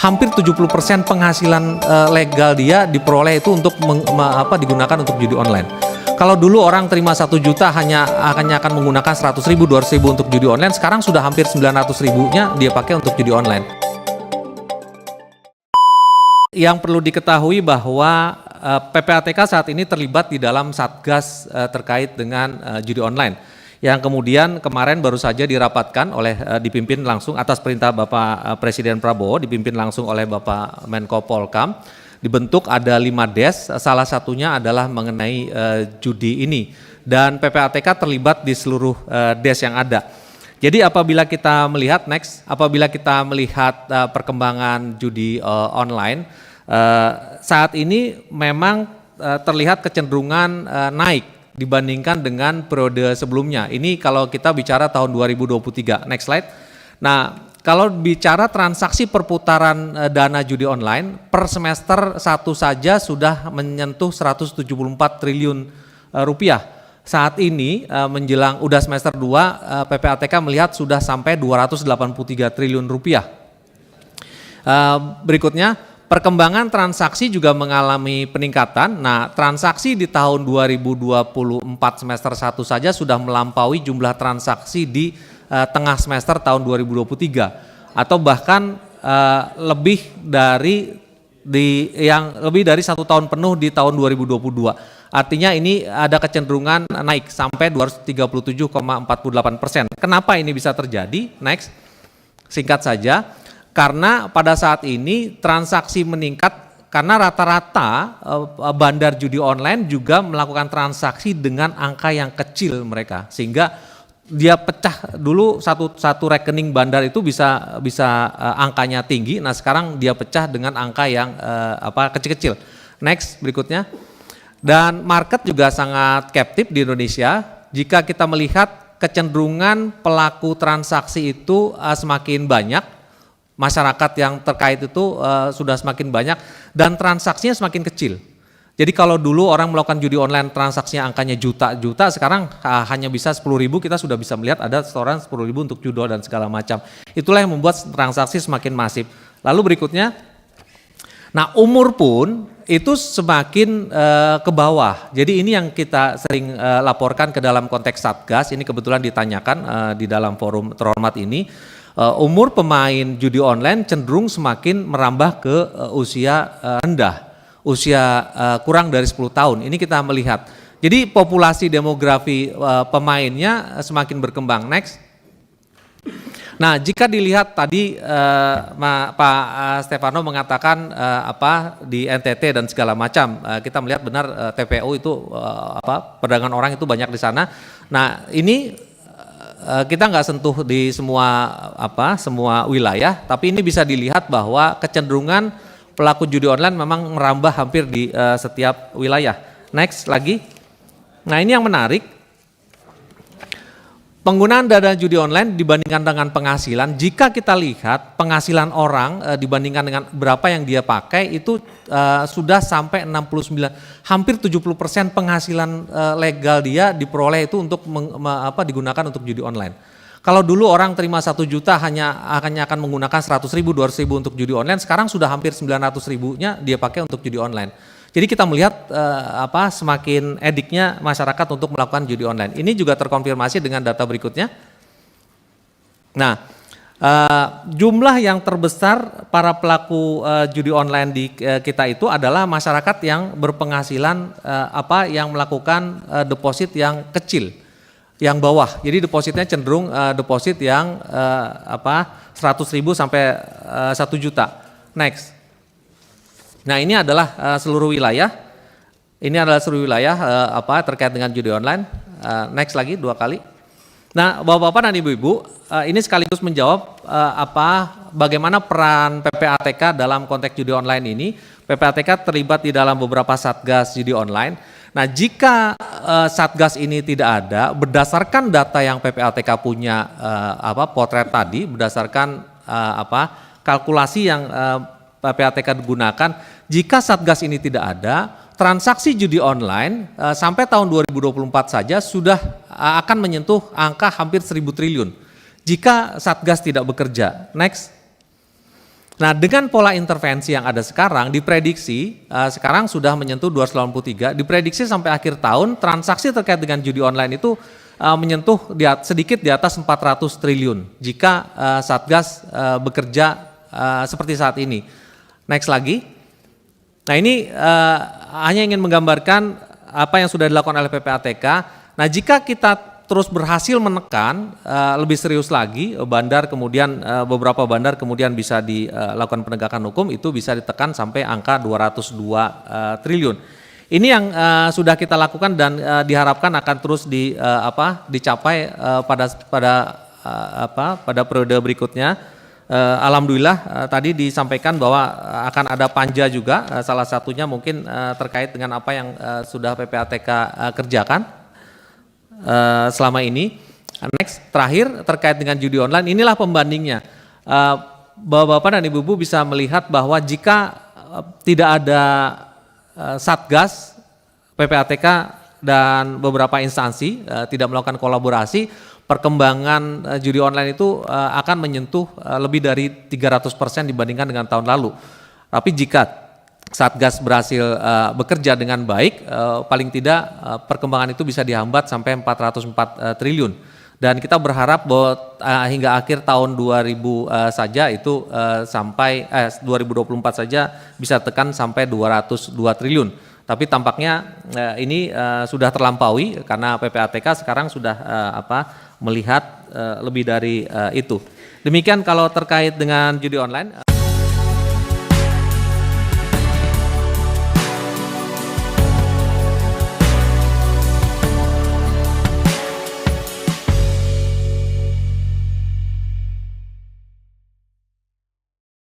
hampir 70% penghasilan legal dia diperoleh itu untuk digunakan untuk judi online. Kalau dulu orang terima 1 juta hanya akan menggunakan 100 ribu, 200 ribu untuk judi online, sekarang sudah hampir 900 ribunya dia pakai untuk judi online. Yang perlu diketahui bahwa PPATK saat ini terlibat di dalam satgas terkait dengan judi online, yang kemudian kemarin baru saja dirapatkan dipimpin langsung atas perintah Bapak Presiden Prabowo, dipimpin langsung oleh Bapak Menko Polkam. Dibentuk ada 5 des, salah satunya adalah mengenai judi ini, dan PPATK terlibat di seluruh des yang ada. Jadi apabila kita melihat perkembangan judi online, saat ini memang terlihat kecenderungan naik dibandingkan dengan periode sebelumnya. Ini kalau kita bicara tahun 2023. Next slide. Nah, kalau bicara transaksi perputaran dana judi online per semester 1 saja sudah menyentuh 174 triliun rupiah. Saat ini menjelang udah semester 2, PPATK melihat sudah sampai 283 triliun rupiah. Berikutnya, perkembangan transaksi juga mengalami peningkatan. Nah, transaksi di tahun 2024 semester 1 saja sudah melampaui jumlah transaksi di tengah semester tahun 2023, atau bahkan lebih dari 1 tahun penuh di tahun 2022. Artinya ini ada kecenderungan naik sampai 237,48%. Kenapa ini bisa terjadi? Next, singkat saja, karena pada saat ini transaksi meningkat karena rata-rata bandar judi online juga melakukan transaksi dengan angka yang kecil mereka, sehingga dia pecah dulu satu rekening bandar itu bisa angkanya tinggi. Nah, sekarang dia pecah dengan angka yang kecil-kecil. Next, berikutnya. Dan market juga sangat captive di Indonesia. Jika kita melihat kecenderungan pelaku transaksi itu semakin banyak, masyarakat yang terkait itu sudah semakin banyak dan transaksinya semakin kecil. Jadi kalau dulu orang melakukan judi online transaksinya angkanya juta-juta, sekarang hanya bisa 10.000, kita sudah bisa melihat ada setoran 10.000 untuk judo dan segala macam. Itulah yang membuat transaksi semakin masif. Lalu berikutnya, nah umur pun itu semakin ke bawah. Jadi ini yang kita sering laporkan ke dalam konteks Satgas, ini kebetulan ditanyakan di dalam forum terhormat ini. Umur pemain judi online cenderung semakin merambah ke usia rendah. Usia kurang dari 10 tahun, ini kita melihat. Jadi populasi demografi pemainnya semakin berkembang. Next. Nah, jika dilihat tadi Pak Stefano mengatakan di NTT dan segala macam, kita melihat benar TPU itu perdagangan orang itu banyak di sana. Nah, ini kita nggak sentuh di semua wilayah, tapi ini bisa dilihat bahwa kecenderungan pelaku judi online memang merambah hampir di setiap wilayah. Next lagi. Nah, ini yang menarik. Penggunaan dana judi online dibandingkan dengan penghasilan, jika kita lihat penghasilan orang dibandingkan dengan berapa yang dia pakai itu sudah sampai 69, hampir 70% penghasilan legal dia diperoleh itu untuk digunakan untuk judi online. Kalau dulu orang terima 1 juta hanya akan menggunakan 100 ribu, 200 ribu untuk judi online, sekarang sudah hampir 900 ribunya dia pakai untuk judi online. Jadi kita melihat semakin ediknya masyarakat untuk melakukan judi online. Ini juga terkonfirmasi dengan data berikutnya. Nah, jumlah yang terbesar para pelaku judi online di kita itu adalah masyarakat yang berpenghasilan yang melakukan deposit yang kecil, yang bawah. Jadi depositnya cenderung deposit yang 100 ribu sampai 1 juta. Next. Nah, ini adalah seluruh wilayah. Ini adalah seluruh wilayah terkait dengan judi online. Next lagi 2 kali. Nah, Bapak-bapak dan Ibu-ibu, ini sekaligus menjawab bagaimana peran PPATK dalam konteks judi online ini. PPATK terlibat di dalam beberapa satgas judi online. Nah, jika satgas ini tidak ada, berdasarkan data yang PPATK punya potret tadi, berdasarkan kalkulasi yang PPATK digunakan, jika satgas ini tidak ada, transaksi judi online sampai tahun 2024 saja sudah akan menyentuh angka hampir 1.000 triliun jika satgas tidak bekerja. Next. Nah, dengan pola intervensi yang ada sekarang, diprediksi sekarang sudah menyentuh 283, diprediksi sampai akhir tahun transaksi terkait dengan judi online itu menyentuh sedikit di atas 400 triliun jika Satgas bekerja seperti saat ini. Next lagi. Nah, ini hanya ingin menggambarkan apa yang sudah dilakukan oleh PPATK. Nah, jika kita terus berhasil menekan lebih serius lagi bandar, kemudian beberapa bandar kemudian bisa dilakukan penegakan hukum, itu bisa ditekan sampai angka 202 triliun. Ini yang sudah kita lakukan dan diharapkan akan terus dicapai pada periode berikutnya. Alhamdulillah tadi disampaikan bahwa akan ada panja juga, salah satunya mungkin terkait dengan apa yang sudah PPATK kerjakan selama ini. Next, terakhir terkait dengan judi online, inilah pembandingnya. Bapak-bapak dan ibu-ibu bisa melihat bahwa jika tidak ada Satgas, PPATK dan beberapa instansi tidak melakukan kolaborasi, perkembangan judi online itu akan menyentuh lebih dari 300% dibandingkan dengan tahun lalu. Tapi jika Satgas berhasil bekerja dengan baik, paling tidak perkembangan itu bisa dihambat sampai 404 triliun. Dan kita berharap bahwa hingga akhir tahun 2000 saja itu sampai 2024 saja bisa tekan sampai 202 triliun. Tapi tampaknya ini sudah terlampaui karena PPATK sekarang sudah melihat lebih dari itu. Demikian kalau terkait dengan judi online.